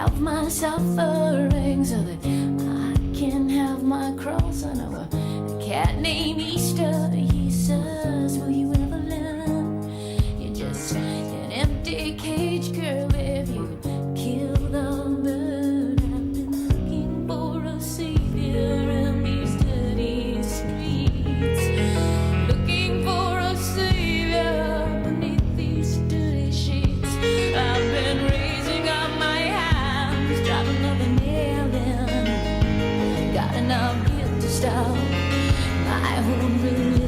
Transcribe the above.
have my suffering so that I can have my cross. I know a cat named Easter. He says, will you ever learn? You're just an empty cage, girl, if you kill the bird. I've been looking for a savior in these dirty streets, looking for a savior beneath these dirty sheets. I've been raising up my hands, driving another nail in. Got enough guilt to stop my whole religion.